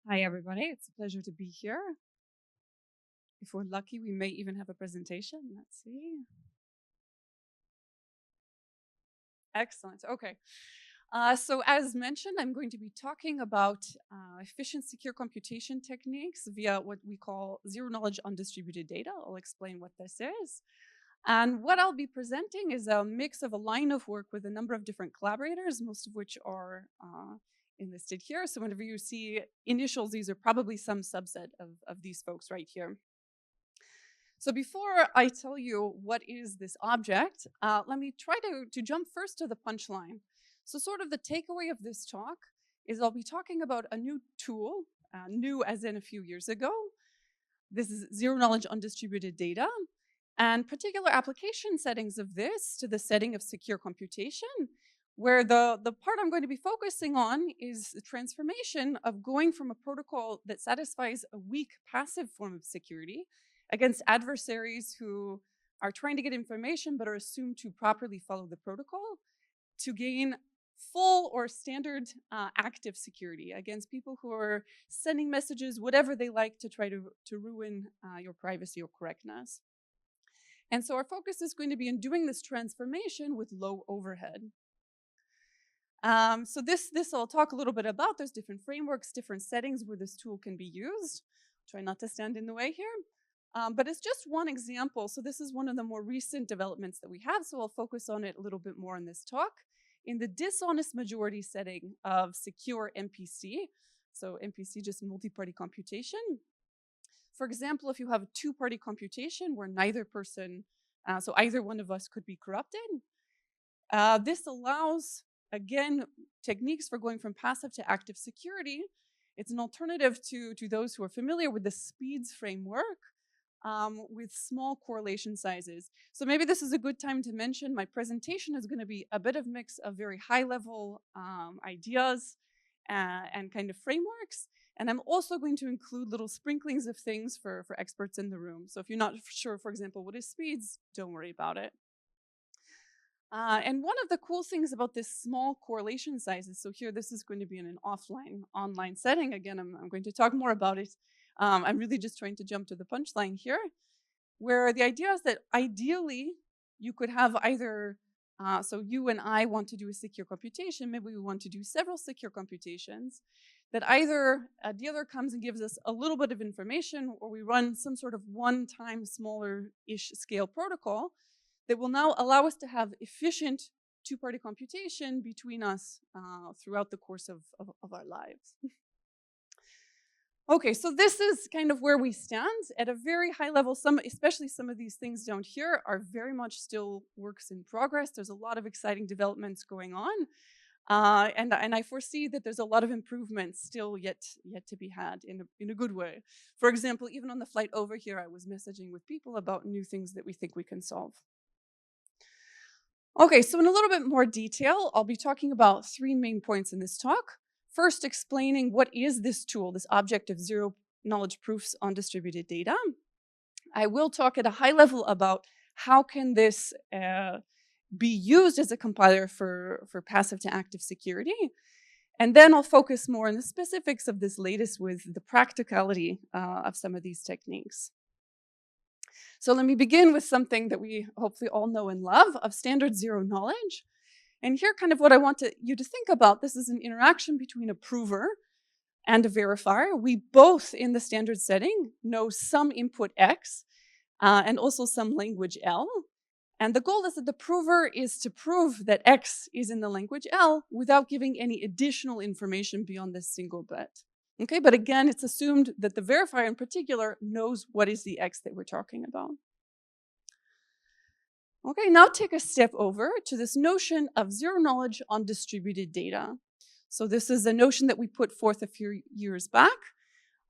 Hi, everybody. It's a pleasure to be here. If we're lucky, we may even have a presentation. Let's see. Excellent. Okay. So as mentioned, I'm going to be talking about efficient secure computation techniques via what we call zero-knowledge undistributed data. I'll explain what this is. And what I'll be presenting is a mix of a line of work with a number of different collaborators, most of which are enlisted here. So whenever you see initials, these are probably some subset of these folks right here. So before I tell you what is this object, let me try to jump first to the punchline. So sort of the takeaway of this talk is I'll be talking about a new tool, new as in a few years ago. This is zero-knowledge undistributed data, and particular application settings of this to the setting of secure computation, where the part I'm going to be focusing on is the transformation of going from a protocol that satisfies a weak passive form of security against adversaries who are trying to get information but are assumed to properly follow the protocol to gain full or standard active security against people who are sending messages, whatever they like, to try to ruin your privacy or correctness. And so our focus is going to be in doing this transformation with low overhead. So this I'll talk a little bit about. There's different frameworks, different settings where this tool can be used. Try not to stand in the way here. But it's just one example. So this is one of the more recent developments that we have. So I'll focus on it a little bit more in this talk. In the dishonest majority setting of secure MPC, so MPC just multi-party computation. For example, if you have a two-party computation where neither person, so either one of us could be corrupted, this allows, again, techniques for going from passive to active security. It's an alternative to those who are familiar with the SPEEDS framework with small correlation sizes. So maybe this is a good time to mention my presentation is going to be a bit of mix of very high-level ideas and kind of frameworks. And I'm also going to include little sprinklings of things for experts in the room. So if you're not sure, for example, what is SPEEDS, don't worry about it. And one of the cool things about this small correlation sizes, so here this is going to be in an offline, online setting. Again, I'm going to talk more about it. I'm really just trying to jump to the punchline here, where the idea is that ideally you could have either, so you and I want to do a secure computation, maybe we want to do several secure computations, that either a dealer comes and gives us a little bit of information, or we run some sort of one-time smaller-ish scale protocol that will now allow us to have efficient two-party computation between us throughout the course of our lives. Okay, so this is kind of where we stand at a very high level. Especially some of these things down here are very much still works in progress. There's a lot of exciting developments going on. And I foresee that there's a lot of improvements still yet to be had in a good way. For example, even on the flight over here, I was messaging with people about new things that we think we can solve. Okay, so in a little bit more detail, I'll be talking about three main points in this talk. First, explaining what is this tool, this object of zero-knowledge proofs on distributed data. I will talk at a high level about how can this be used as a compiler for passive to active security. And then I'll focus more on the specifics of this latest with the practicality of some of these techniques. So let me begin with something that we hopefully all know and love, of standard zero knowledge. And here kind of what I want you to think about, this is an interaction between a prover and a verifier. We both, in the standard setting, know some input X and also some language L. And the goal is that the prover is to prove that X is in the language L without giving any additional information beyond this single bit. Okay, but again, it's assumed that the verifier in particular knows what is the X that we're talking about. Okay, now take a step over to this notion of zero knowledge on distributed data. So this is a notion that we put forth a few years back.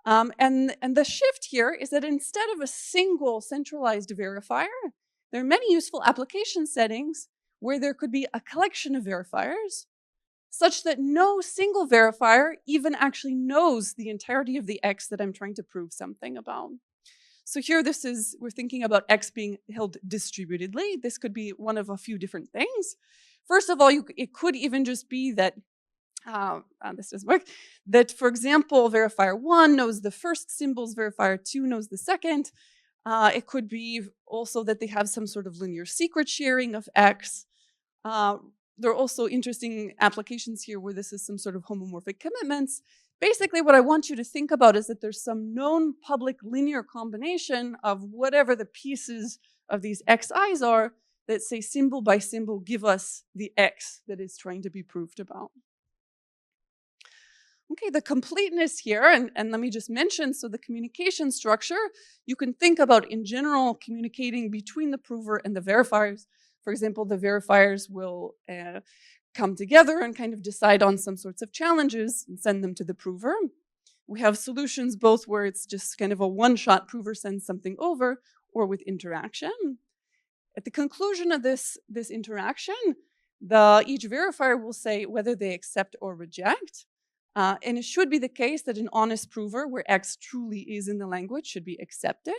And the shift here is that instead of a single centralized verifier, there are many useful application settings where there could be a collection of verifiers such that no single verifier even actually knows the entirety of the X that I'm trying to prove something about. So here we're thinking about X being held distributedly. This could be one of a few different things. First of all, it could even just be that this doesn't work, that, for example, verifier 1 knows the first symbols, verifier 2 knows the second. It could be also that they have some sort of linear secret sharing of X. There are also interesting applications here where this is some sort of homomorphic commitments. Basically, what I want you to think about is that there's some known public linear combination of whatever the pieces of these Xi's are that, say, symbol by symbol give us the X that is trying to be proved about. Okay, the completeness here, and let me just mention, so the communication structure, you can think about in general communicating between the prover and the verifiers. For example, the verifiers will come together and kind of decide on some sorts of challenges and send them to the prover. We have solutions both where it's just kind of a one-shot prover sends something over, or with interaction. At the conclusion of this interaction, each verifier will say whether they accept or reject. And it should be the case that an honest prover, where X truly is in the language, should be accepted.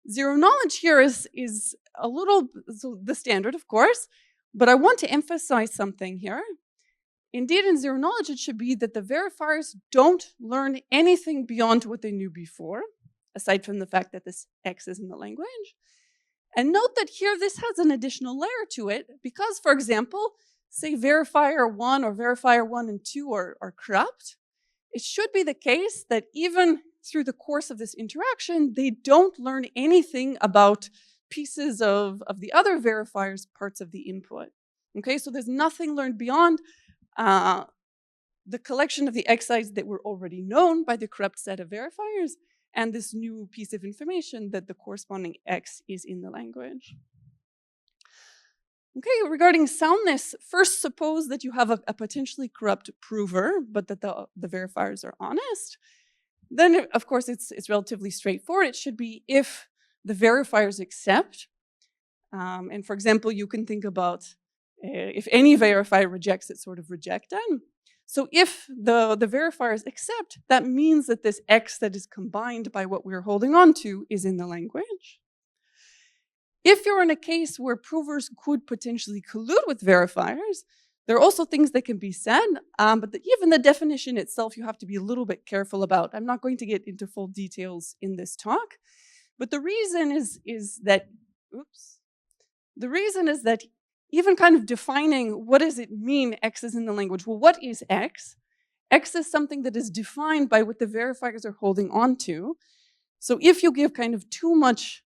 Zero knowledge here is a little, so the standard, of course, but I want to emphasize something here. Indeed, in zero knowledge, it should be that the verifiers don't learn anything beyond what they knew before, aside from the fact that this X is in the language. And note that here, this has an additional layer to it, because, for example, say verifier 1 or verifier 1 and 2 are corrupt, it should be the case that even through the course of this interaction, they don't learn anything about pieces of the other verifiers' parts of the input. Okay, so there's nothing learned beyond the collection of the Xi's that were already known by the corrupt set of verifiers and this new piece of information that the corresponding X is in the language. Okay, regarding soundness, first suppose that you have a potentially corrupt prover, but that the verifiers are honest. Then, of course, it's relatively straightforward. It should be if the verifiers accept. And for example, you can think about if any verifier rejects, it's sort of rejected. So if the verifiers accept, that means that this X that is combined by what we're holding on to is in the language. If you're in a case where provers could potentially collude with verifiers, there are also things that can be said, but even the definition itself you have to be a little bit careful about. I'm not going to get into full details in this talk, but the reason is that even kind of defining what does it mean X is in the language. Well, what is X? X is something that is defined by what the verifiers are holding on to. So if you give kind of too much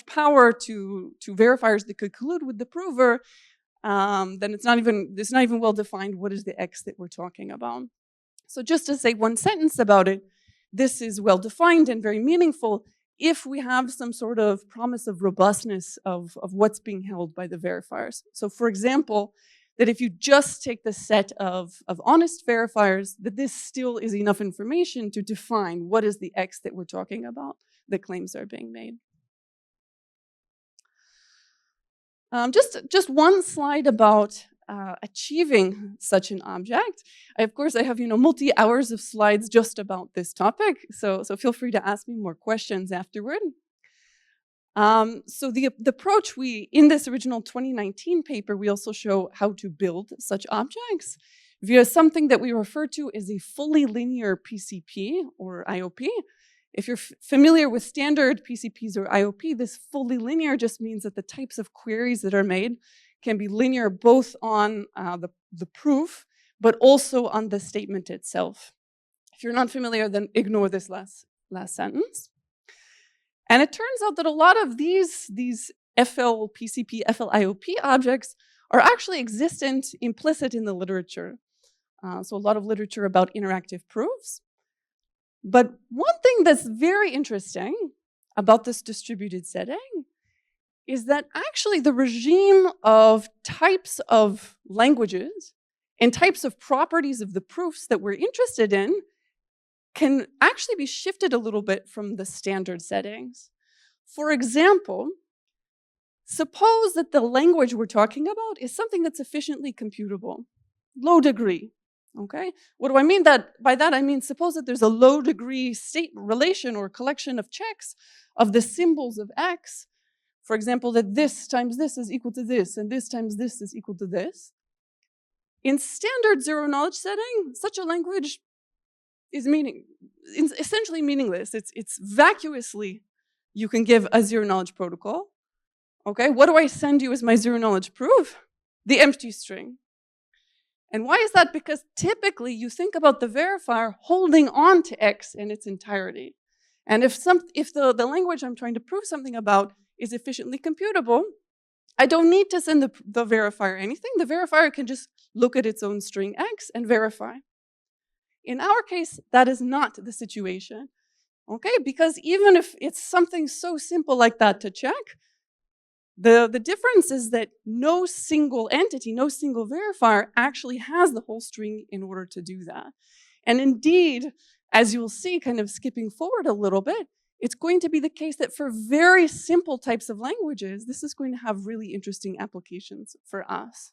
power to verifiers that could collude with the prover, then it's not even well defined what is the X that we're talking about. So just to say one sentence about it, this is well defined and very meaningful if we have some sort of promise of robustness of what's being held by the verifiers. So for example, that if you just take the set of honest verifiers, that this still is enough information to define what is the X that we're talking about, the claims are being made. Just one slide about achieving such an object. Of course, I have multi-hours of slides just about this topic, so feel free to ask me more questions afterward. So the approach in this original 2019 paper, we also show how to build such objects via something that we refer to as a fully linear PCP or IOP. If you're familiar with standard PCPs or IOP, this fully linear just means that the types of queries that are made can be linear both on the proof, but also on the statement itself. If you're not familiar, then ignore this last sentence. And it turns out that a lot of these FLPCP, FLIOP objects are actually existent, implicit in the literature. So a lot of literature about interactive proofs. But one thing that's very interesting about this distributed setting is that actually the regime of types of languages and types of properties of the proofs that we're interested in can actually be shifted a little bit from the standard settings. For example, suppose that the language we're talking about is something that's efficiently computable, low degree. Okay, what do I mean by that? I mean, suppose that there's a low degree state relation or collection of checks of the symbols of X. For example, that this times this is equal to this, and this times this is equal to this. In standard zero-knowledge setting, such a language is essentially meaningless. It's vacuously, you can give a zero-knowledge protocol. Okay, what do I send you as my zero-knowledge proof? The empty string. And why is that? Because typically you think about the verifier holding on to X in its entirety. And if the language I'm trying to prove something about is efficiently computable, I don't need to send the verifier anything. The verifier can just look at its own string X and verify. In our case, that is not the situation. Okay, because even if it's something so simple like that to check, the difference is that no single entity, no single verifier actually has the whole string in order to do that. And indeed, as you'll see, kind of skipping forward a little bit, it's going to be the case that for very simple types of languages, this is going to have really interesting applications for us.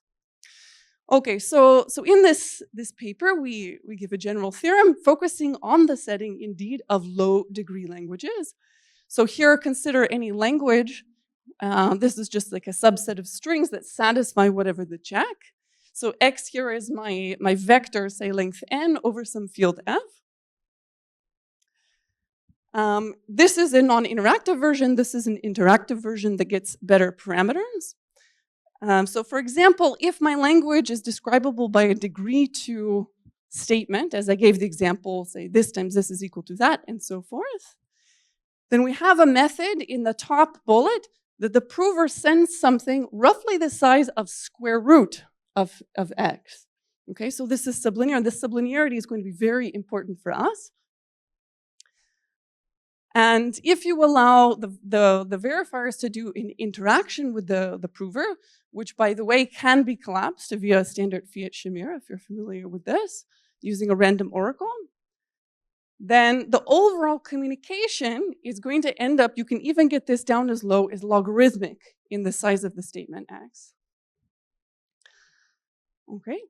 Okay, so in this paper, we give a general theorem focusing on the setting, indeed, of low-degree languages. So here, consider any language. This is just like a subset of strings that satisfy whatever the check. So X here is my vector, say length n, over some field f. This is a non-interactive version. This is an interactive version that gets better parameters. So for example, if my language is describable by a degree 2 statement, as I gave the example, say this times this is equal to that, and so forth, then we have a method in the top bullet that the prover sends something roughly the size of square root of X. Okay, so this is sublinear, and this sublinearity is going to be very important for us. And if you allow the verifiers to do an interaction with the prover, which by the way can be collapsed via standard fiat Shamir, if you're familiar with this, using a random oracle, then the overall communication is going to end up, you can even get this down as low as logarithmic in the size of the statement X. Okay,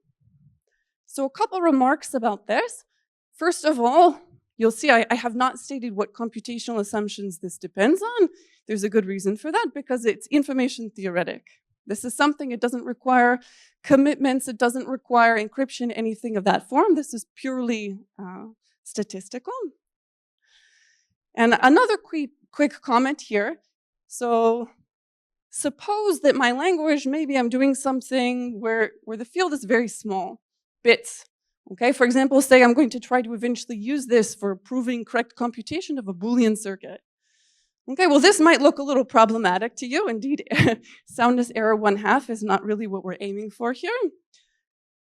so a couple remarks about this. First of all, you'll see I have not stated what computational assumptions this depends on. There's a good reason for that, because it's information theoretic. This is something, it doesn't require commitments, it doesn't require encryption, anything of that form. This is purely statistical. And another quick comment here. So suppose that my language, maybe I'm doing something where the field is very small, bits. Okay, for example, say I'm going to try to eventually use this for proving correct computation of a Boolean circuit. Okay, well, this might look a little problematic to you. Indeed, soundness error 1/2 is not really what we're aiming for here.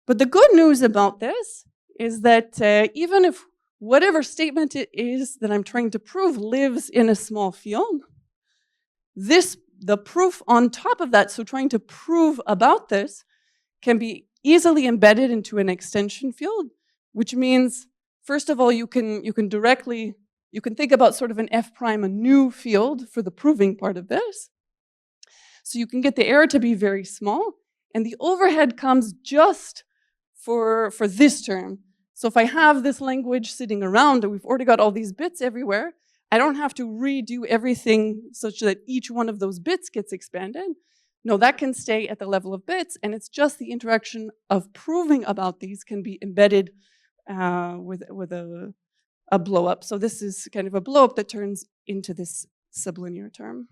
But the good news about this is that even if whatever statement it is that I'm trying to prove lives in a small field, the proof on top of that, so trying to prove about this, can be easily embedded into an extension field, which means, first of all, you can think about sort of an f prime, a new field for the proving part of this. So you can get the error to be very small, and the overhead comes just for this term. So if I have this language sitting around and we've already got all these bits everywhere, I don't have to redo everything such that each one of those bits gets expanded. No, that can stay at the level of bits, and it's just the interaction of proving about these can be embedded with a blow up. So this is kind of a blow up that turns into this sublinear term.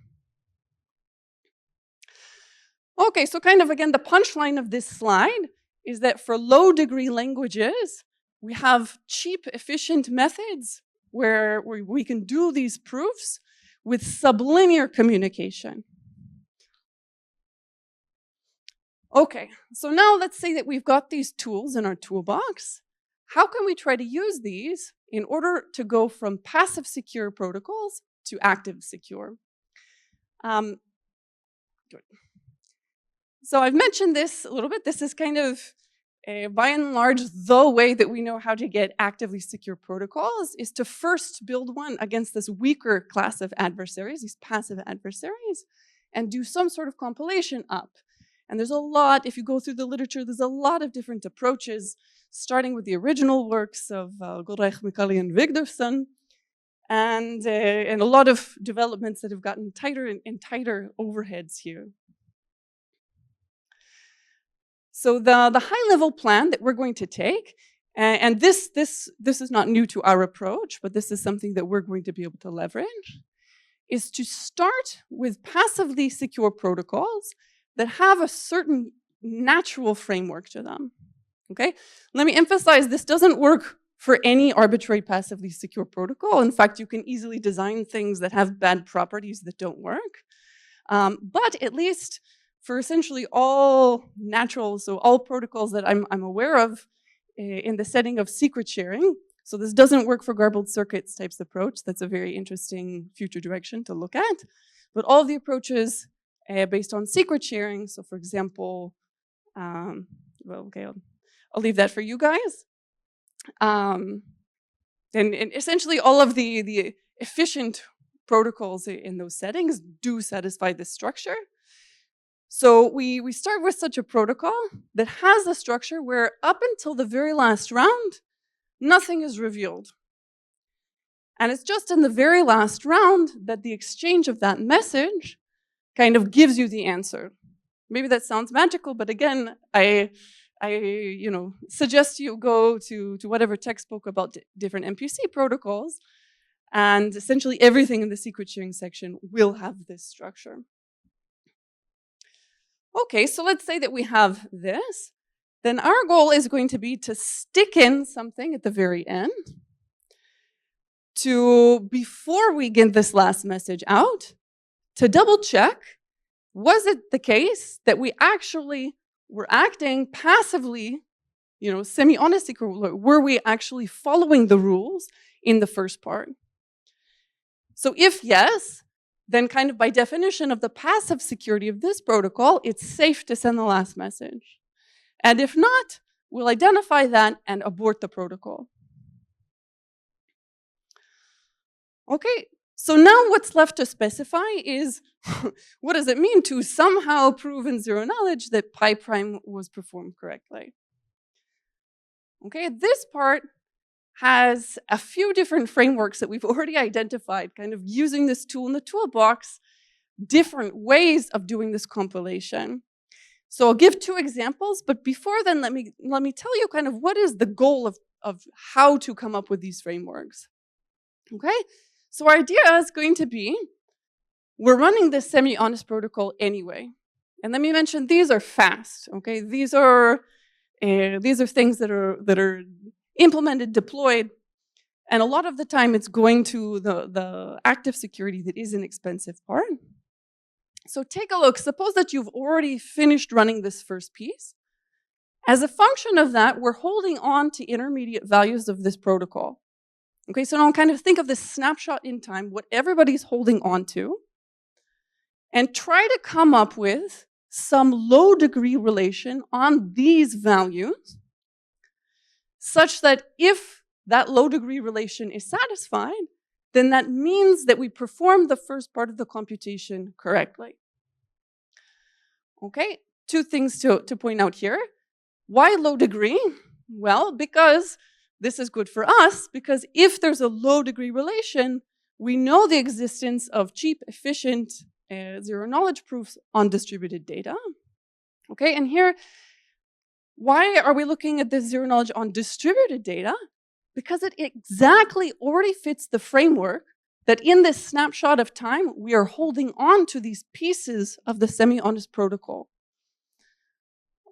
Okay, so kind of again, the punchline of this slide is that for low degree languages, we have cheap, efficient methods where we can do these proofs with sublinear communication. Okay, so now let's say that we've got these tools in our toolbox. How can we try to use these in order to go from passive secure protocols to active secure? So I've mentioned this a little bit. This is kind of, by and large, the way that we know how to get actively secure protocols is to first build one against this weaker class of adversaries, these passive adversaries, and do some sort of compilation up. And there's a lot, if you go through the literature, there's a lot of different approaches, starting with the original works of Goldreich, Micali, and Vigdorfsson, and a lot of developments that have gotten tighter and tighter overheads here. So the high-level plan that we're going to take, and this is not new to our approach, but this is something that we're going to be able to leverage, is to start with passively secure protocols that have a certain natural framework to them. Okay? Let me emphasize, this doesn't work for any arbitrary passively secure protocol. In fact, you can easily design things that have bad properties that don't work. But at least for essentially all natural, so all protocols that I'm aware of in the setting of secret sharing, so this doesn't work for garbled circuits types approach. That's a very interesting future direction to look at. But all of the approaches based on secret sharing, so for example, well, okay, I'll leave that for you guys. And essentially all of the efficient protocols in those settings do satisfy this structure. So we start with such a protocol that has a structure where up until the very last round, nothing is revealed. And it's just in the very last round that the exchange of that message kind of gives you the answer. Maybe that sounds magical, but again, I suggest you go to whatever textbook about different MPC protocols, and essentially everything in the secret sharing section will have this structure. Okay, so let's say that we have this. Then our goal is going to be to stick in something at the very end to, before we get this last message out, to double check, was it the case that we actually were acting passively, semi-honestly, were we actually following the rules in the first part? So if yes, then kind of by definition of the passive security of this protocol, it's safe to send the last message. And if not, we'll identify that and abort the protocol. Okay, so now what's left to specify is what does it mean to somehow prove in zero knowledge that pi prime was performed correctly? Okay, this part has a few different frameworks that we've already identified, kind of using this tool in the toolbox, different ways of doing this compilation. So I'll give two examples, but before then, let me tell you kind of what is the goal of how to come up with these frameworks. Okay, so our idea is going to be, we're running this semi-honest protocol anyway. And let me mention, these are fast, okay? These are things that are implemented, deployed, and a lot of the time it's going to the active security that is an expensive part. So take a look. Suppose that you've already finished running this first piece. As a function of that, we're holding on to intermediate values of this protocol. Okay, so now kind of think of this snapshot in time, what everybody's holding on to, and try to come up with some low degree relation on these values, such that if that low degree relation is satisfied, then that means that we performed the first part of the computation correctly. Okay, two things to point out here. Why low degree? Well, because this is good for us, because if there's a low degree relation, we know the existence of cheap, efficient, zero knowledge proofs on distributed data. Okay, and here, why are we looking at this zero knowledge on distributed data? Because it exactly already fits the framework that in this snapshot of time, we are holding on to these pieces of the semi-honest protocol.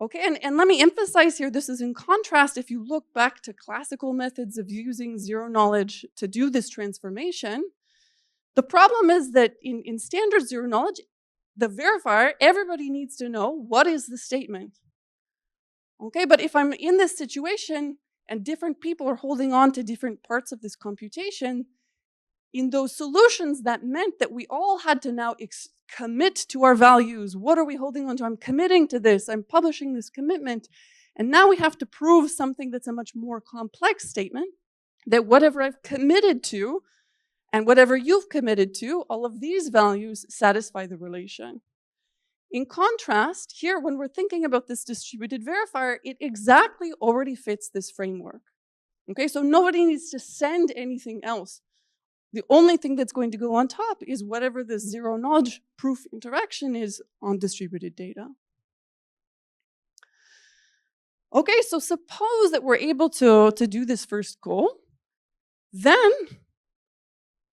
Okay, and let me emphasize here, this is in contrast if you look back to classical methods of using zero knowledge to do this transformation. The problem is that in standard zero knowledge, the verifier, everybody needs to know what is the statement. Okay, but if I'm in this situation and different people are holding on to different parts of this computation, in those solutions, that meant that we all had to now commit to our values. What are we holding on to? I'm committing to this. I'm publishing this commitment. And now we have to prove something that's a much more complex statement, that whatever I've committed to and whatever you've committed to, all of these values satisfy the relation. In contrast, here, when we're thinking about this distributed verifier, it exactly already fits this framework. Okay, so nobody needs to send anything else. The only thing that's going to go on top is whatever the zero knowledge proof interaction is on distributed data. Okay, so suppose that we're able to do this first goal, then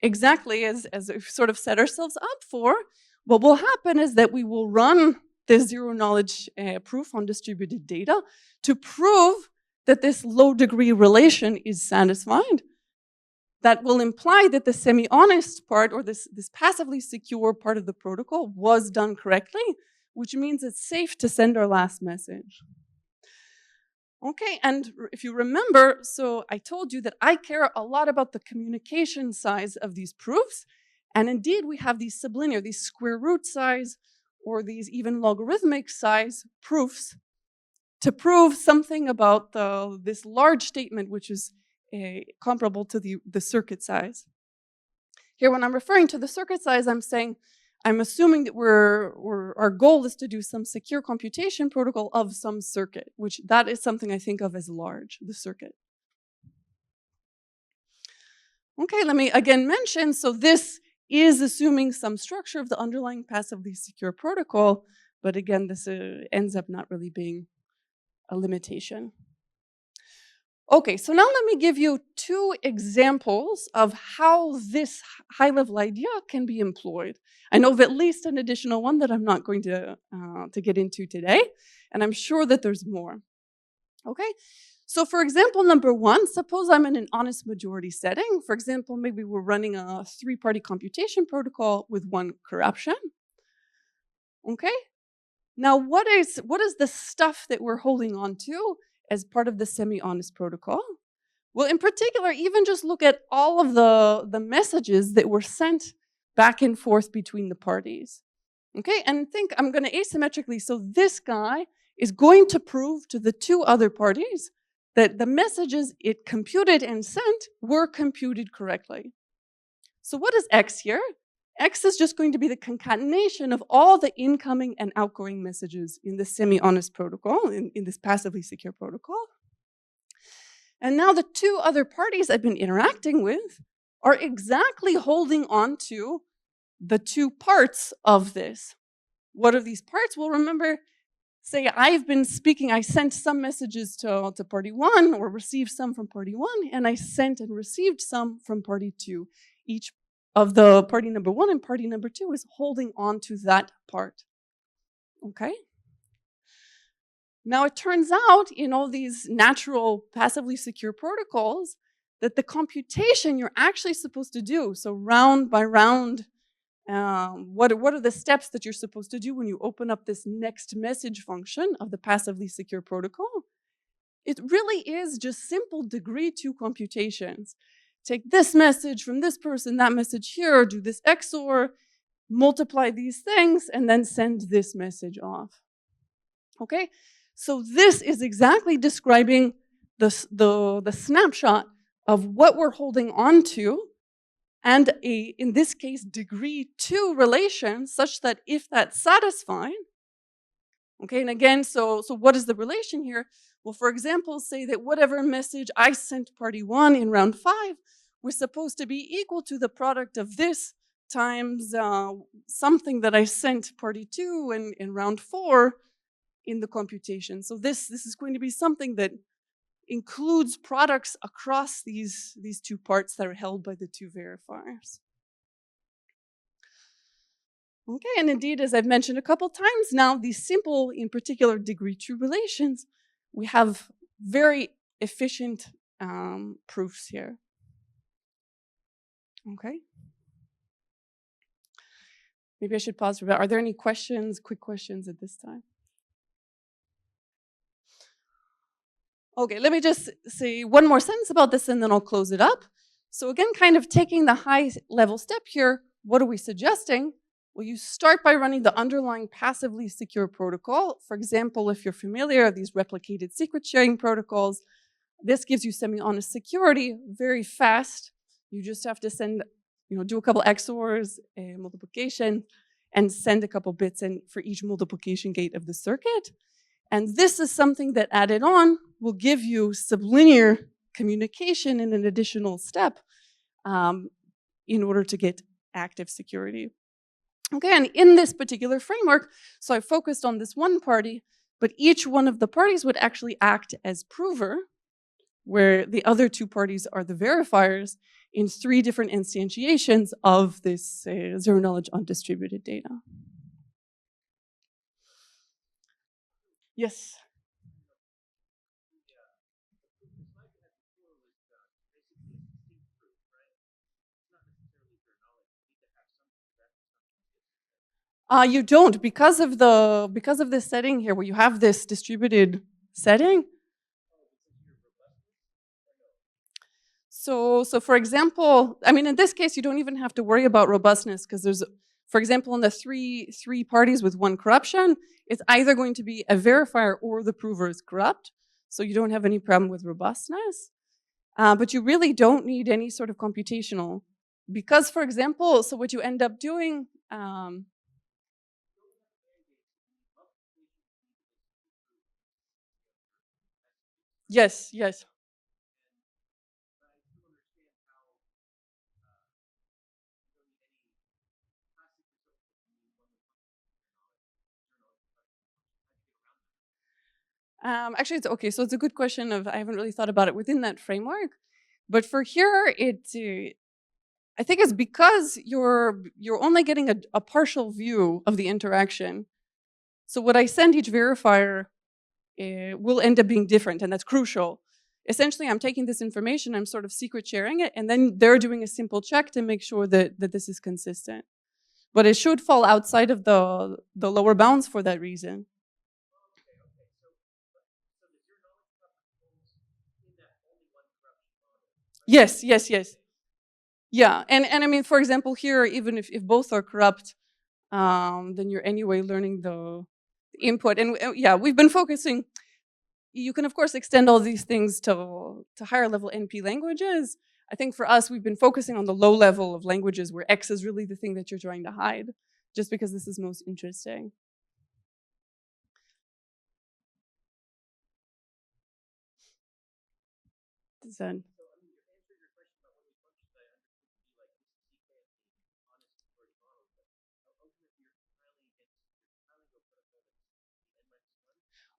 exactly as we've sort of set ourselves up for, what will happen is that we will run this zero knowledge proof on distributed data to prove that this low degree relation is satisfied. That will imply that the semi-honest part, or this passively secure part of the protocol, was done correctly, which means it's safe to send our last message. Okay, and if you remember, so I told you that I care a lot about the communication size of these proofs, and indeed we have these sublinear, these square root size, or these even logarithmic size proofs to prove something about this large statement, which is comparable to the circuit size. Here, when I'm referring to the circuit size, I'm assuming that our goal is to do some secure computation protocol of some circuit, which that is something I think of as large, the circuit. Okay, let me again mention, so this is assuming some structure of the underlying passively secure protocol, but again, this ends up not really being a limitation. Okay, so now let me give you two examples of how this high-level idea can be employed. I know of at least an additional one that I'm not going to get into today, and I'm sure that there's more. Okay, so for example, number one, suppose I'm in an honest majority setting. For example, maybe we're running a three-party computation protocol with one corruption. Okay, now what is the stuff that we're holding on to as part of the semi-honest protocol? Well, in particular, even just look at all of the messages that were sent back and forth between the parties. Okay, and think I'm going to asymmetrically, so this guy is going to prove to the two other parties that the messages it computed and sent were computed correctly. So what is X here? X is just going to be the concatenation of all the incoming and outgoing messages in the semi-honest protocol, in this passively secure protocol. And now the two other parties I've been interacting with are exactly holding on to the two parts of this. What are these parts? Well, remember, say I've been speaking, I sent some messages to party one, or received some from party one, and I sent and received some from party two. Each of the party number one and party number two is holding on to that part. Okay? Now, it turns out in all these natural passively secure protocols that the computation you're actually supposed to do, so round by round, what are the steps that you're supposed to do when you open up this next message function of the passively secure protocol? It really is just simple degree 2 computations. Take this message from this person, that message here, do this XOR, multiply these things, and then send this message off. Okay? So this is exactly describing the snapshot of what we're holding on to, and in this case, degree 2 relation, such that if that's satisfied, okay, and again, so what is the relation here? Well, for example, say that whatever message I sent party 1 in round 5 was supposed to be equal to the product of this times something that I sent party 2 in round 4 in the computation. So this is going to be something that includes products across these two parts that are held by the two verifiers. Okay, and indeed, as I've mentioned a couple times now, these simple, in particular, degree 2 relations, we have very efficient proofs here. Okay. Maybe I should pause for a bit. Are there any questions, quick questions at this time? Okay, let me just say one more sentence about this and then I'll close it up. So again, kind of taking the high level step here, what are we suggesting? Well, you start by running the underlying passively secure protocol. For example, if you're familiar with these replicated secret sharing protocols, this gives you semi-honest security very fast. You just have to send, do a couple XORs, multiplication, and send a couple bits in for each multiplication gate of the circuit. And this is something that added on will give you sublinear communication in an additional step in order to get active security. Okay, and in this particular framework, so I focused on this one party, but each one of the parties would actually act as prover, where the other two parties are the verifiers in 3 different instantiations of this zero-knowledge undistributed data. Yes? You don't, because of this setting here, where you have this distributed setting. So for example, I mean, in this case, you don't even have to worry about robustness, because there's, for example, in the three parties with 1 corruption, it's either going to be a verifier or the prover is corrupt. So you don't have any problem with robustness. But you really don't need any sort of computational, because, for example, so what you end up doing, yes. Actually, it's okay. So it's a good question I haven't really thought about it within that framework. But for here, I think it's because you're only getting a partial view of the interaction. So what I send each verifier will end up being different, and that's crucial. Essentially, I'm taking this information, I'm sort of secret sharing it, and then they're doing a simple check to make sure that this is consistent. But it should fall outside of the lower bounds for that reason. Yes. Yeah, and I mean, for example, here, even if both are corrupt, then you're anyway learning the input. And yeah, we've been focusing. You can, of course, extend all these things to higher level NP languages. I think for us, we've been focusing on the low level of languages where X is really the thing that you're trying to hide, just because this is most interesting. Does that...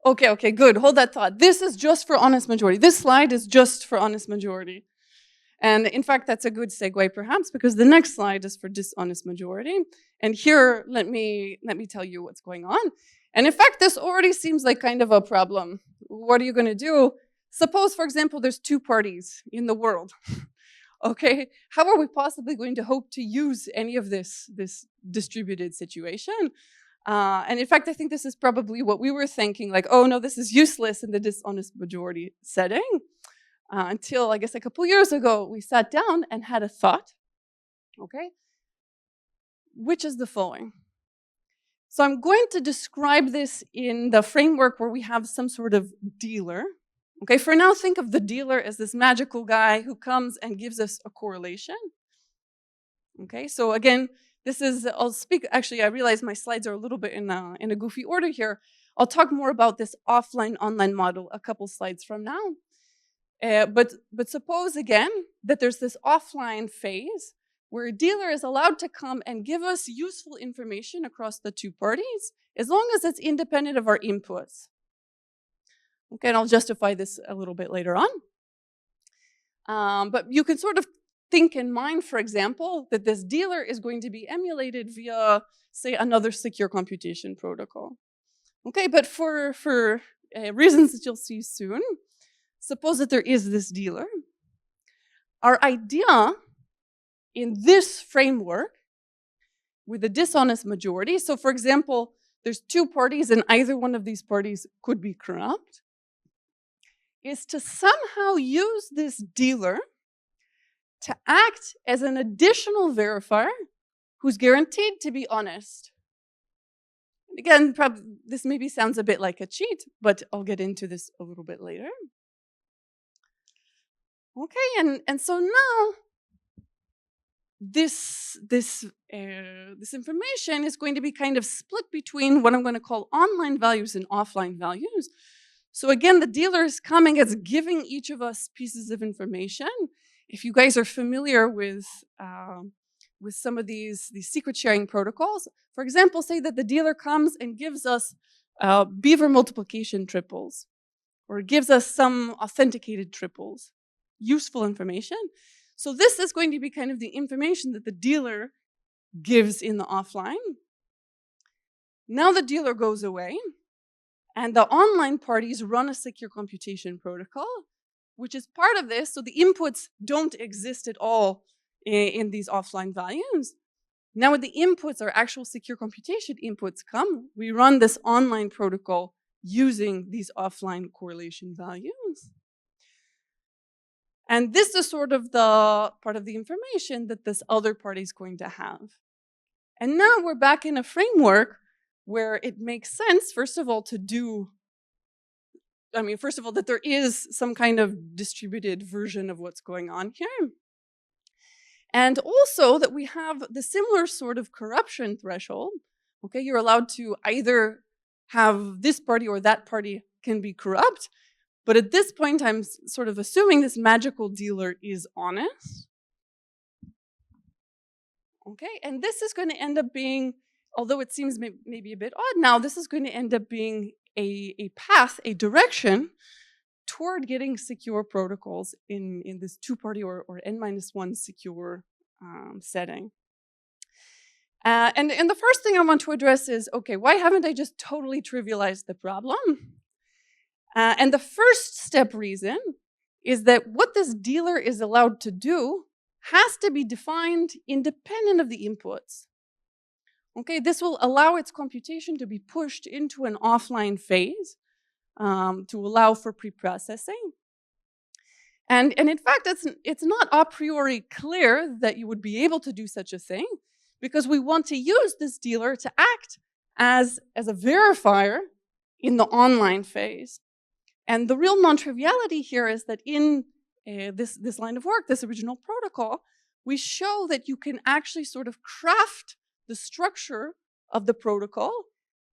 Okay, good. Hold that thought. This is just for honest majority. This slide is just for honest majority. And in fact, that's a good segue perhaps, because the next slide is for dishonest majority. And here, let me tell you what's going on. And in fact, this already seems like kind of a problem. What are you going to do? Suppose, for example, there's 2 parties in the world. Okay, how are we possibly going to hope to use any of this distributed situation? And in fact, I think this is probably what we were thinking, like, oh no, this is useless in the dishonest majority setting. Until, I guess, a couple years ago, we sat down and had a thought, okay, which is the following. So I'm going to describe this in the framework where we have some sort of dealer. Okay, for now, think of the dealer as this magical guy who comes and gives us a correlation. Okay, so again, this is, I'll speak, actually, I realize my slides are a little bit in a goofy order here. I'll talk more about this offline-online model a couple slides from now. But suppose, again, that there's this offline phase where a dealer is allowed to come and give us useful information across the 2 parties, as long as it's independent of our inputs. Okay, and I'll justify this a little bit later on. But you can sort of think in mind, for example, that this dealer is going to be emulated via, say, another secure computation protocol. Okay, but for reasons that you'll see soon, suppose that there is this dealer. Our idea in this framework with a dishonest majority, so for example, there's 2 parties and either one of these parties could be corrupt, is to somehow use this dealer to act as an additional verifier who's guaranteed to be honest. Again, probably this maybe sounds a bit like a cheat, but I'll get into this a little bit later. Okay, and so now this information is going to be kind of split between what I'm going to call online values and offline values. So again, the dealer is coming as giving each of us pieces of information. If you guys are familiar with some of these secret sharing protocols, for example, say that the dealer comes and gives us beaver multiplication triples, or gives us some authenticated triples. Useful information. So this is going to be kind of the information that the dealer gives in the offline. Now the dealer goes away, and the online parties run a secure computation protocol, which is part of this. So the inputs don't exist at all in these offline values. Now when the inputs are actual secure computation inputs come, we run this online protocol using these offline correlation values. And this is sort of the part of the information that this other party is going to have. And now we're back in a framework where it makes sense, first of all, first of all, that there is some kind of distributed version of what's going on here. And also that we have the similar sort of corruption threshold. Okay, you're allowed to either have this party or that party can be corrupt. But at this point, I'm sort of assuming this magical dealer is honest. Okay, and this is going to end up being, although it seems maybe a bit odd now, this is going to end up being a path, a direction toward getting secure protocols in this two-party or n-1 secure setting. And the first thing I want to address is, okay, why haven't I just totally trivialized the problem? And the first step reason is that what this dealer is allowed to do has to be defined independent of the inputs. Okay, this will allow its computation to be pushed into an offline phase to allow for pre-processing. And in fact, it's not a priori clear that you would be able to do such a thing, because we want to use this dealer to act as a verifier in the online phase. And the real non-triviality here is that in this line of work, this original protocol, we show that you can actually sort of craft the structure of the protocol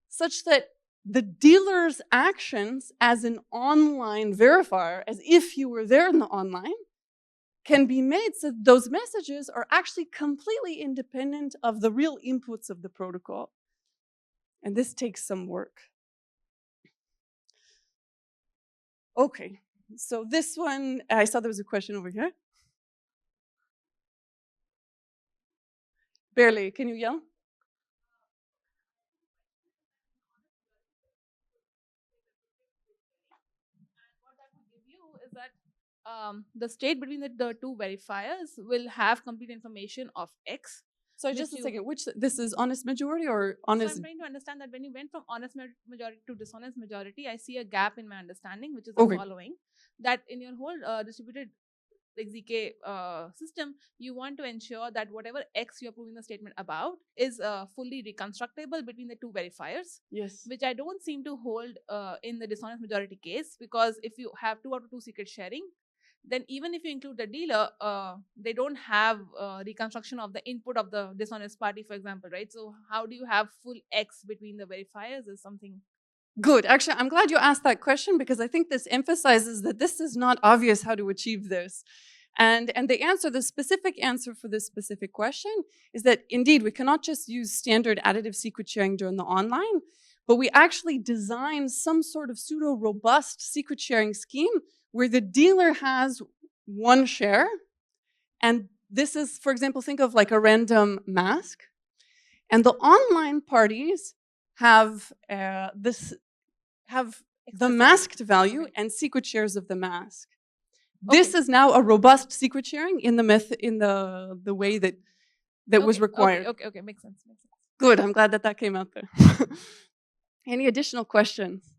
such that the dealer's actions as an online verifier, as if you were there in the online, can be made so that those messages are actually completely independent of the real inputs of the protocol. And this takes some work. Okay, so this one, I saw there was a question over here. Barely, can you yell? What that would give you is that the state between the two verifiers will have complete information of X. So just a second, this is honest majority or honest? So I'm trying to understand that when you went from honest majority to dishonest majority, I see a gap in my understanding, which is the following: that in your whole distributed ZK system, you want to ensure that whatever X you're proving the statement about is fully reconstructible between the two verifiers. Yes. Which I don't seem to hold in the dishonest majority case, because if you have 2 out of 2 secret sharing, then even if you include the dealer, they don't have reconstruction of the input of the dishonest party, for example, right? So how do you have full X between the verifiers is something. Good. Actually, I'm glad you asked that question, because I think this emphasizes that this is not obvious how to achieve this. And the specific answer for this specific question is that indeed we cannot just use standard additive secret sharing during the online, but we actually design some sort of pseudo-robust secret sharing scheme where the dealer has one share. And this is, for example, think of like a random mask. And the online parties have the masked value and secret shares of the mask. Okay. This is now a robust secret sharing in the way that was required. Okay, makes sense. Good, I'm glad that came out there. Any additional questions?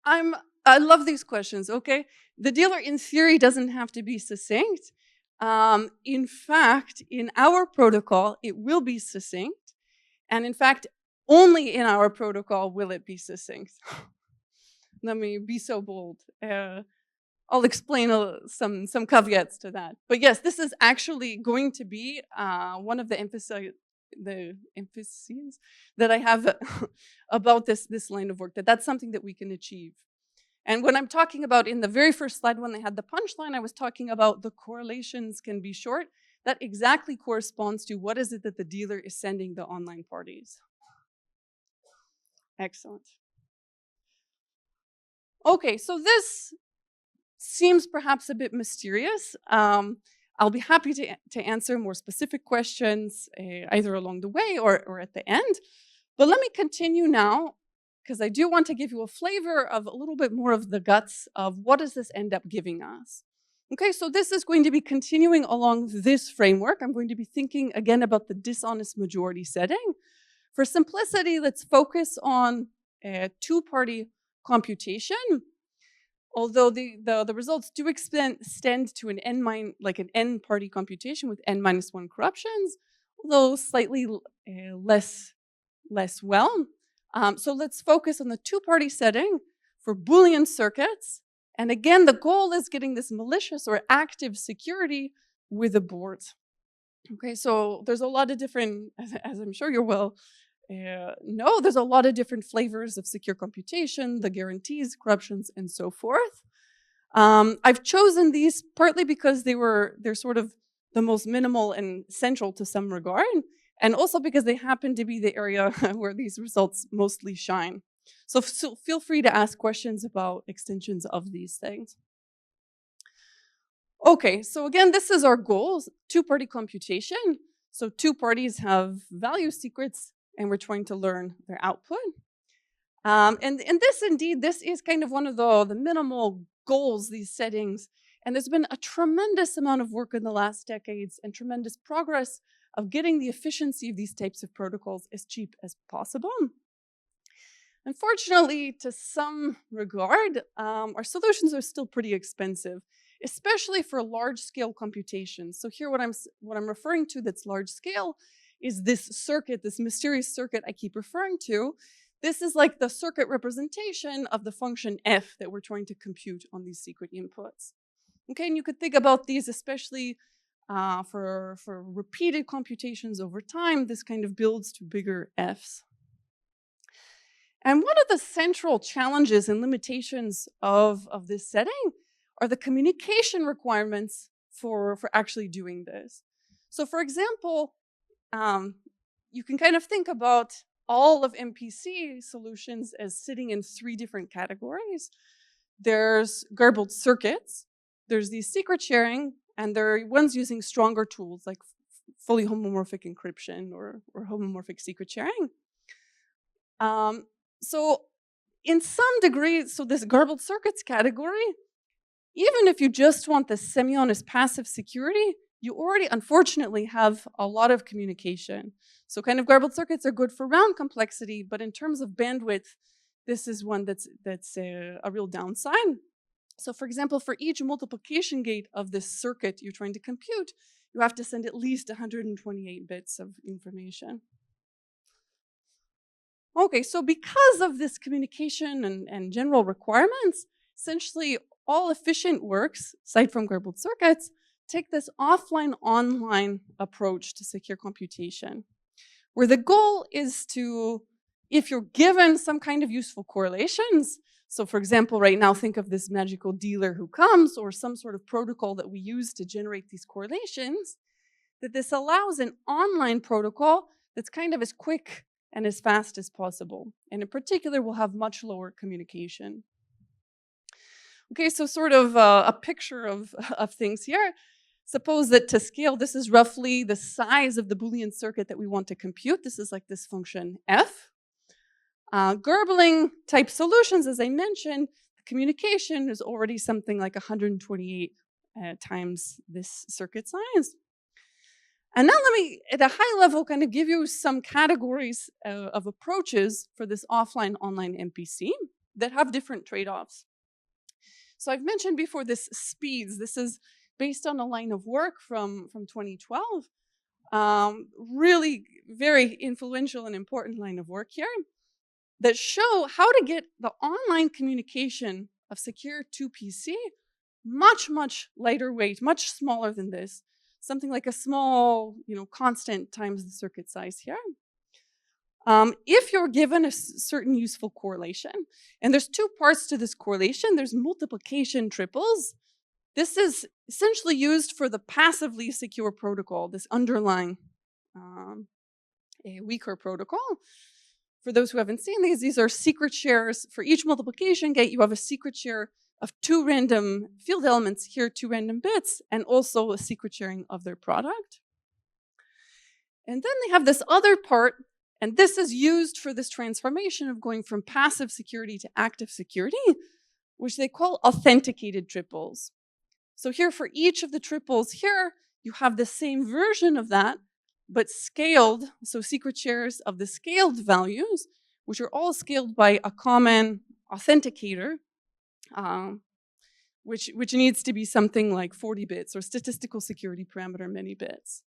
I love these questions, okay? The dealer in theory doesn't have to be succinct. In fact, in our protocol, it will be succinct. And in fact, only in our protocol will it be succinct. Let me be so bold. I'll explain some caveats to that. But yes, this is actually going to be one of the emphases that I have about this line of work, that's something that we can achieve. And when I'm talking about in the very first slide when they had the punchline, I was talking about the correlations can be short. That exactly corresponds to what is it that the dealer is sending the online parties. Excellent. Okay, so this seems perhaps a bit mysterious. I'll be happy to answer more specific questions either along the way or at the end. But let me continue now, because I do want to give you a flavor of a little bit more of the guts of what does this end up giving us. Okay, so this is going to be continuing along this framework. I'm going to be thinking again about the dishonest majority setting. For simplicity, let's focus on two-party computation. Although the results do extend to an n-party computation with n-1 corruptions, although slightly less well. So let's focus on the two-party setting for Boolean circuits. And again, the goal is getting this malicious or active security with a board. Okay, so there's a lot of different, as I'm sure you're well know, there's a lot of different flavors of secure computation, the guarantees, corruptions, and so forth. I've chosen these partly because they're sort of the most minimal and central to some regard, and also because they happen to be the area where these results mostly shine. So feel free to ask questions about extensions of these things. Okay, so again, this is our goal, two-party computation. So two parties have value secrets, and we're trying to learn their output. And this is kind of one of the minimal goals, these settings. And there's been a tremendous amount of work in the last decades and tremendous progress of getting the efficiency of these types of protocols as cheap as possible. Unfortunately, to some regard, our solutions are still pretty expensive, especially for large-scale computations. So here what I'm referring to that's large-scale is this circuit, this mysterious circuit I keep referring to. This is like the circuit representation of the function f that we're trying to compute on these secret inputs. Okay, and you could think about these especially for repeated computations over time. This kind of builds to bigger f's. And one of the central challenges and limitations of this setting are the communication requirements for actually doing this. So for example, you can kind of think about all of MPC solutions as sitting in three different categories. There's garbled circuits, there's these secret sharing, and there are ones using stronger tools like fully homomorphic encryption or homomorphic secret sharing. So in some degree, so this garbled circuits category, even if you just want the semi-honest passive security, you already unfortunately have a lot of communication. So kind of garbled circuits are good for round complexity, but in terms of bandwidth, this is one that's a real downside. So for example, for each multiplication gate of this circuit you're trying to compute, you have to send at least 128 bits of information. Okay, so because of this communication and general requirements, essentially all efficient works, aside from garbled circuits, take this offline-online approach to secure computation, where the goal is to, if you're given some kind of useful correlations, so for example, right now, think of this magical dealer who comes or some sort of protocol that we use to generate these correlations, that this allows an online protocol that's kind of as quick and as fast as possible. And in particular, will have much lower communication. Okay, so sort of a picture of things here. Suppose that to scale, this is roughly the size of the Boolean circuit that we want to compute. This is like this function f. Garbling type solutions, as I mentioned, the communication is already something like 128 times this circuit size. And now let me, at a high level, kind of give you some categories of approaches for this offline-online MPC that have different trade-offs. So I've mentioned before this speeds. This is based on a line of work from 2012. Really very influential and important line of work here that show how to get the online communication of secure 2PC much, much lighter weight, much smaller than this. Something like a small, constant times the circuit size here. If you're given a certain useful correlation, and there's two parts to this correlation, there's multiplication triples. This is essentially used for the passively secure protocol, this underlying a weaker protocol. For those who haven't seen these are secret shares. For each multiplication gate, you have a secret share of 2 random field elements here, 2 random bits, and also a secret sharing of their product. And then they have this other part, and this is used for this transformation of going from passive security to active security, which they call authenticated triples. So here for each of the triples here, you have the same version of that, but scaled, so secret shares of the scaled values, which are all scaled by a common authenticator, which needs to be something like 40 bits, or statistical security parameter many bits.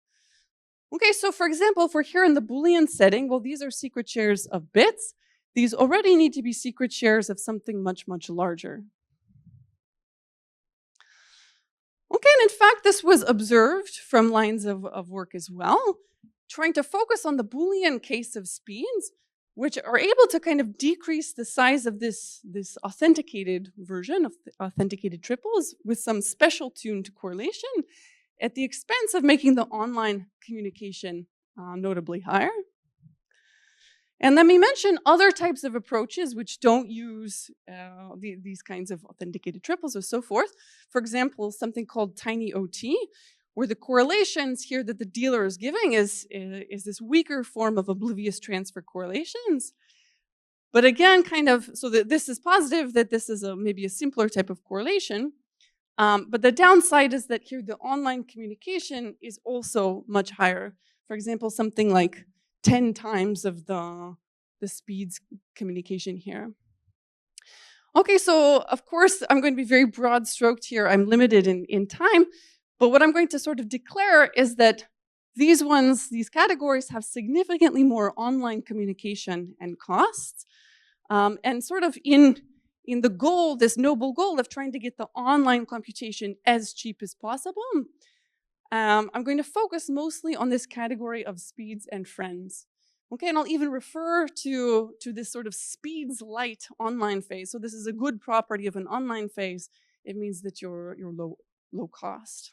Okay, so for example, if we're here in the Boolean setting, well, these are secret shares of bits. These already need to be secret shares of something much, much larger. Okay, and in fact, this was observed from lines of work as well, trying to focus on the Boolean case of speeds, which are able to kind of decrease the size of this authenticated version of the authenticated triples with some special tuned correlation at the expense of making the online communication notably higher. And let me mention other types of approaches which don't use these kinds of authenticated triples or so forth. For example, something called tiny OT, where the correlations here that the dealer is giving is this weaker form of oblivious transfer correlations. But again, kind of, so that this is positive, that this is maybe a simpler type of correlation. But the downside is that here the online communication is also much higher. For example, something like 10 times of the speeds communication here. Okay, so of course, I'm going to be very broad stroked here. I'm limited in time. But what I'm going to sort of declare is that these categories have significantly more online communication and costs. And sort of in the goal, this noble goal of trying to get the online computation as cheap as possible, I'm going to focus mostly on this category of speeds and friends. Okay, and I'll even refer to this sort of speeds light online phase. So this is a good property of an online phase. It means that you're low cost.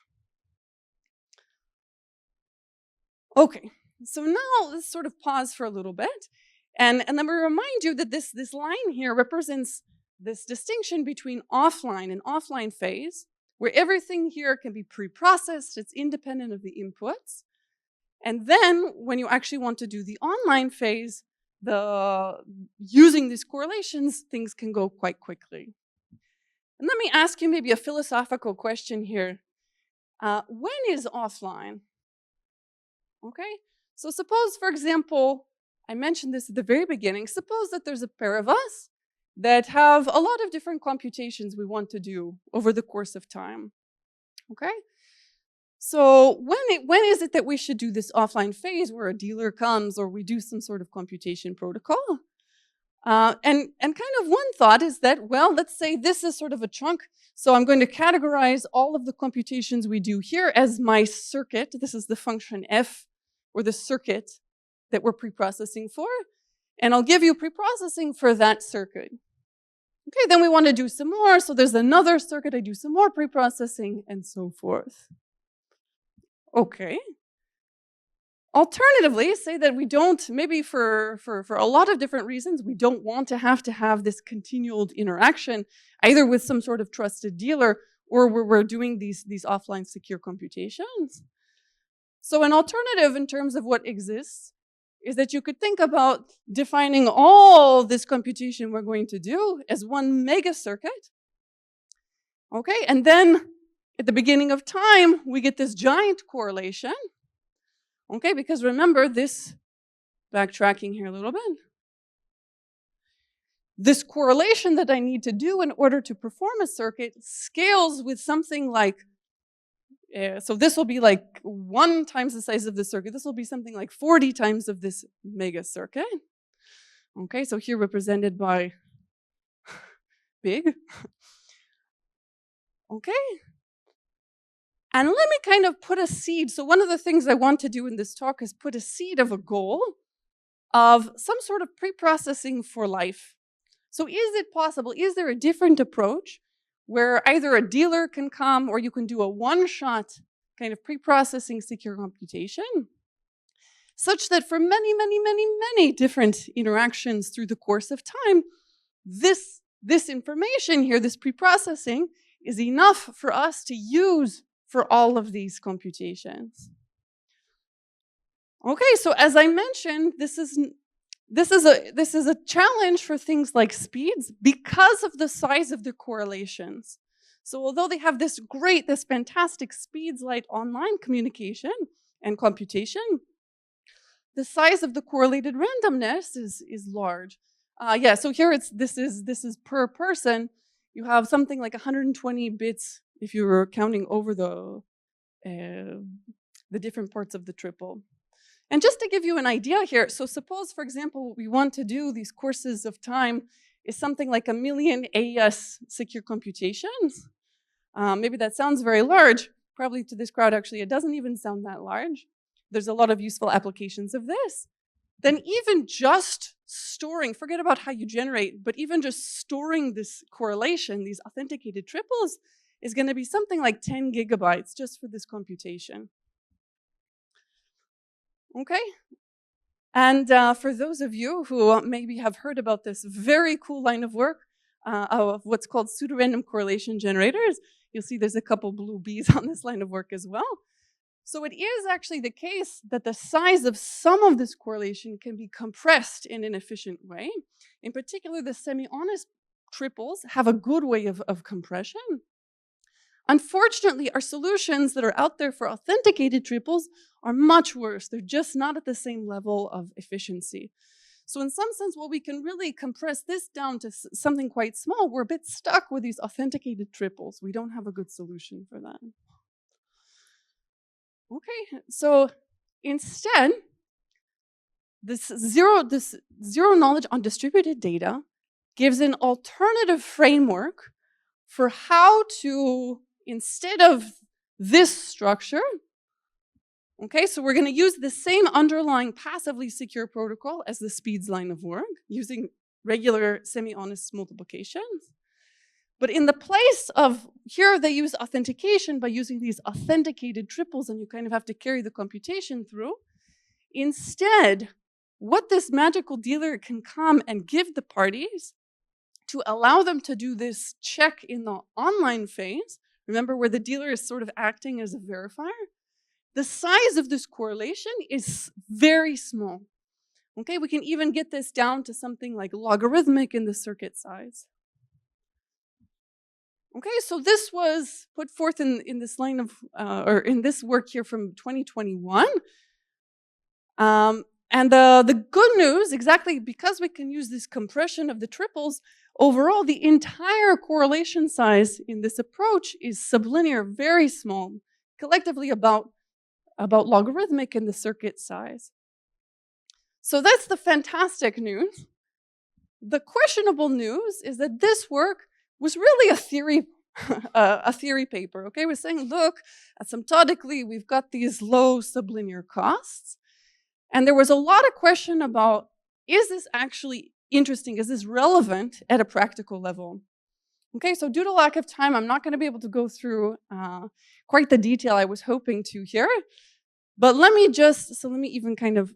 Okay, so now let's sort of pause for a little bit. And let me remind you that this line here represents this distinction between offline and offline phase, where everything here can be pre-processed, it's independent of the inputs. And then when you actually want to do the online phase, using these correlations, things can go quite quickly. And let me ask you maybe a philosophical question here. When is offline? Okay, so suppose, for example, I mentioned this at the very beginning, suppose that there's a pair of us that have a lot of different computations we want to do over the course of time. Okay, so when is it that we should do this offline phase where a dealer comes or we do some sort of computation protocol? And kind of one thought is that, well, let's say this is sort of a chunk. So I'm going to categorize all of the computations we do here as my circuit. This is the function f, or the circuit that we're preprocessing for. And I'll give you preprocessing for that circuit. Okay, then we want to do some more. So there's another circuit, I do some more preprocessing, and so forth. Okay. Alternatively, say that we don't, maybe for a lot of different reasons, we don't want to have this continual interaction, either with some sort of trusted dealer or where we're doing these offline secure computations. So an alternative in terms of what exists is that you could think about defining all this computation we're going to do as one mega circuit. Okay, and then at the beginning of time, we get this giant correlation. Okay, because remember this, backtracking here a little bit, this correlation that I need to do in order to perform a circuit scales with something like, so this will be like 1 times the size of the circuit. This will be something like 40 times of this mega circuit. Okay, so here represented by big. Okay. And let me kind of put a seed. So one of the things I want to do in this talk is put a seed of a goal. of some sort of pre-processing for life. So is it possible, is there a different approach where either a dealer can come or you can do a one-shot kind of pre-processing secure computation, such that for many, many, many, many different interactions through the course of time, this information here, this pre-processing, is enough for us to use for all of these computations. Okay, so as I mentioned, this is a challenge for things like speeds because of the size of the correlations. So although they have this fantastic speeds like online communication and computation, the size of the correlated randomness is large. Yeah, so here this is per person. You have something like 120 bits if you're counting over the different parts of the triple. And just to give you an idea here, so suppose, for example, what we want to do these courses of time is something like 1 million AES secure computations. Maybe that sounds very large. Probably to this crowd, actually, it doesn't even sound that large. There's a lot of useful applications of this. Then even just storing, forget about how you generate, but even just storing this correlation, these authenticated triples, is going to be something like 10 gigabytes just for this computation. Okay? And for those of you who maybe have heard about this very cool line of work of what's called pseudorandom correlation generators, you'll see there's a couple blue bees on this line of work as well. So it is actually the case that the size of some of this correlation can be compressed in an efficient way. In particular, the semi-honest triples have a good way of compression. Unfortunately, our solutions that are out there for authenticated triples are much worse. They're just not at the same level of efficiency. So in some sense, while we can really compress this down to something quite small, we're a bit stuck with these authenticated triples. We don't have a good solution for that. Okay, so instead, this zero knowledge on distributed data gives an alternative framework for how to, instead of this structure, okay, so we're going to use the same underlying passively secure protocol as the speeds line of work, using regular semi-honest multiplications. But in the place of, here they use authentication by using these authenticated triples, and you kind of have to carry the computation through. Instead, what this magical dealer can come and give the parties to allow them to do this check in the online phase, remember where the dealer is sort of acting as a verifier, the size of this correlation is very small. Okay, we can even get this down to something like logarithmic in the circuit size. Okay, so this was put forth in this line of, or in this work here from 2021. And the good news, exactly because we can use this compression of the triples, overall the entire correlation size in this approach is sublinear, very small, collectively about logarithmic in the circuit size. So that's the fantastic news. The questionable news is that this work was really a theory paper, okay? We're saying, look, asymptotically, we've got these low sublinear costs. And there was a lot of question about, is this actually interesting? Is this relevant at a practical level? Okay, so due to lack of time, I'm not going to be able to go through quite the detail I was hoping to here. But let me even kind of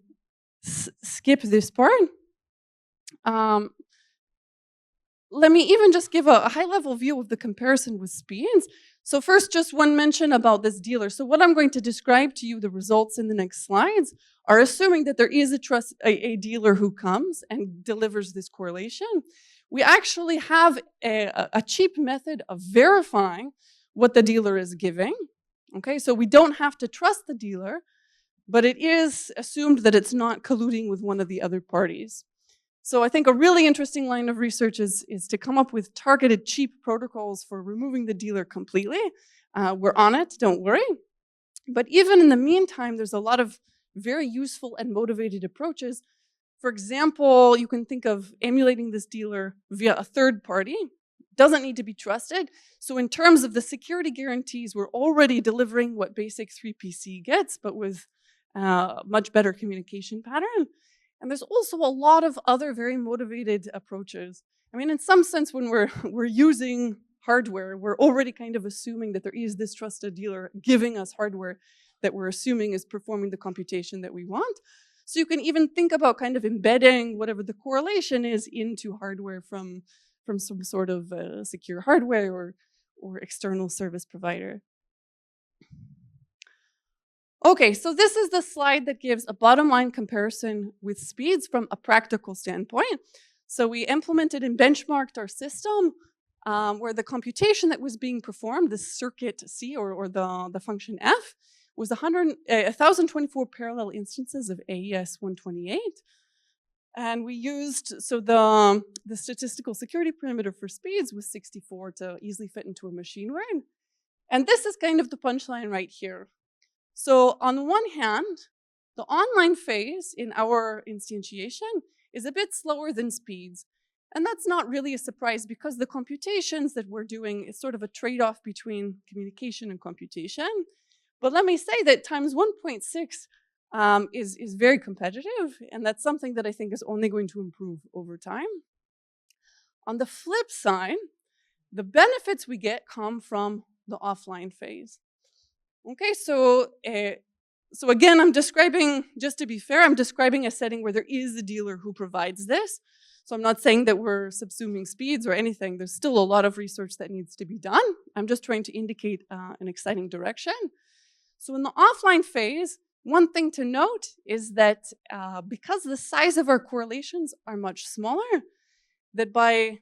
skip this part. Let me even just give a high-level view of the comparison with speeds. So first, just one mention about this dealer. So what I'm going to describe to you, the results in the next slides, are assuming that there is a dealer who comes and delivers this correlation. We actually have a cheap method of verifying what the dealer is giving. Okay, so we don't have to trust the dealer, but it is assumed that it's not colluding with one of the other parties. So I think a really interesting line of research is to come up with targeted cheap protocols for removing the dealer completely. We're on it, don't worry. But even in the meantime, there's a lot of very useful and motivated approaches. For example, you can think of emulating this dealer via a third party. Doesn't need to be trusted. So in terms of the security guarantees, we're already delivering what basic 3PC gets, but with much better communication pattern. And there's also a lot of other very motivated approaches. I mean, in some sense, when we're using hardware, we're already kind of assuming that there is this trusted dealer giving us hardware that we're assuming is performing the computation that we want. So you can even think about kind of embedding whatever the correlation is into hardware from some sort of secure hardware or external service provider. Okay, so this is the slide that gives a bottom line comparison with speeds from a practical standpoint. So we implemented and benchmarked our system where the computation that was being performed, the circuit C or the function F, was 1,024 parallel instances of AES 128. And we used, so the statistical security parameter for speeds was 64 to easily fit into a machine learn. And this is kind of the punchline right here. So on the one hand, the online phase in our instantiation is a bit slower than speeds. And that's not really a surprise because the computations that we're doing is sort of a trade-off between communication and computation. But let me say that times 1.6 is very competitive, and that's something that I think is only going to improve over time. On the flip side, the benefits we get come from the offline phase. Okay, so again, I'm describing, just to be fair, I'm describing a setting where there is a dealer who provides this. So I'm not saying that we're subsuming speeds or anything. There's still a lot of research that needs to be done. I'm just trying to indicate an exciting direction. So in the offline phase, one thing to note is that because the size of our correlations are much smaller, that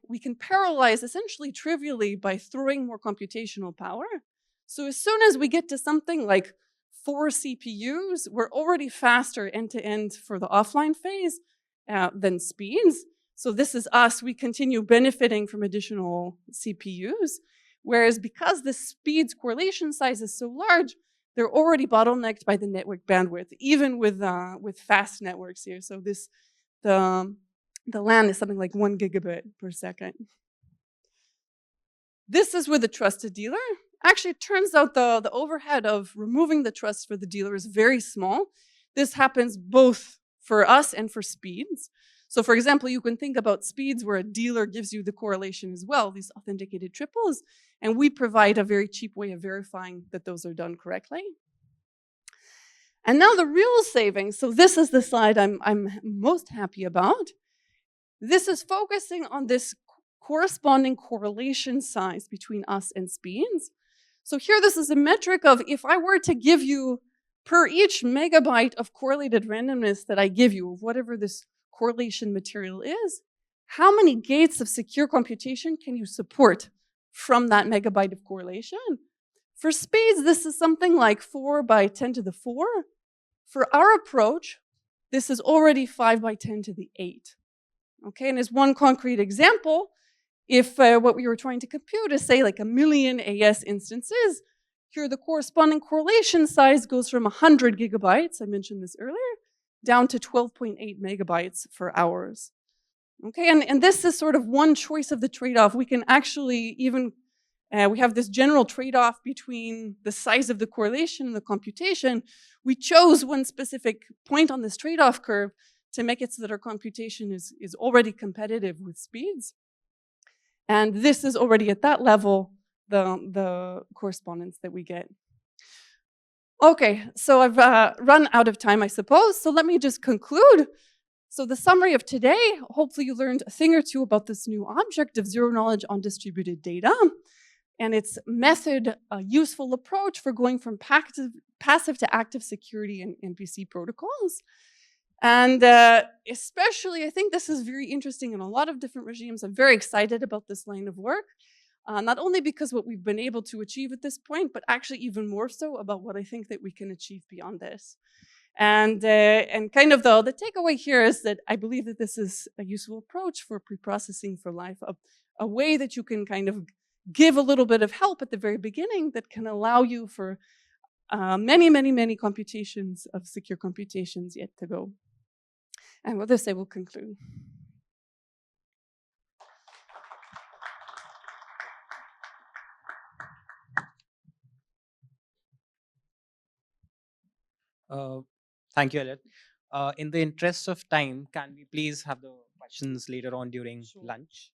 we can parallelize essentially trivially by throwing more computational power. So as soon as we get to something like 4 CPUs, we're already faster end-to-end for the offline phase than speeds. So this is us, we continue benefiting from additional CPUs. Whereas because the speeds correlation size is so large, they're already bottlenecked by the network bandwidth, even with fast networks here. So the LAN is something like 1 gigabit per second. This is with a trusted dealer. Actually, it turns out the overhead of removing the trust for the dealer is very small. This happens both for us and for speeds. So for example, you can think about speeds where a dealer gives you the correlation as well, these authenticated triples, and we provide a very cheap way of verifying that those are done correctly. And now the real savings. So this is the slide I'm most happy about. This is focusing on this corresponding correlation size between us and speeds. So here, this is a metric of if I were to give you per each megabyte of correlated randomness that I give you, of whatever this correlation material is, how many gates of secure computation can you support from that megabyte of correlation? For speeds, this is something like 4 by 10 to the 4. For our approach, this is already 5 by 10 to the 8. Okay, and as one concrete example, if what we were trying to compute is, say, like 1 million AES instances, here the corresponding correlation size goes from 100 gigabytes, I mentioned this earlier, down to 12.8 megabytes for hours. Okay, and this is sort of one choice of the trade-off. We can actually even, we have this general trade-off between the size of the correlation and the computation. We chose one specific point on this trade-off curve to make it so that our computation is already competitive with speeds. And this is already at that level, the correspondence that we get. Okay, so I've run out of time, I suppose. So let me just conclude. So the summary of today, hopefully you learned a thing or two about this new object of zero knowledge on distributed data and its method, a useful approach for going from passive to active security in MPC protocols. And especially, I think this is very interesting in a lot of different regimes. I'm very excited about this line of work, not only because what we've been able to achieve at this point, but actually even more so about what I think that we can achieve beyond this. And kind of the takeaway here is that I believe that this is a useful approach for pre-processing for life, a way that you can kind of give a little bit of help at the very beginning that can allow you for many, many, many computations of secure computations yet to go. And with this, I will conclude. Thank you, Elette. In the interest of time, can we please have the questions later on during Sure. lunch?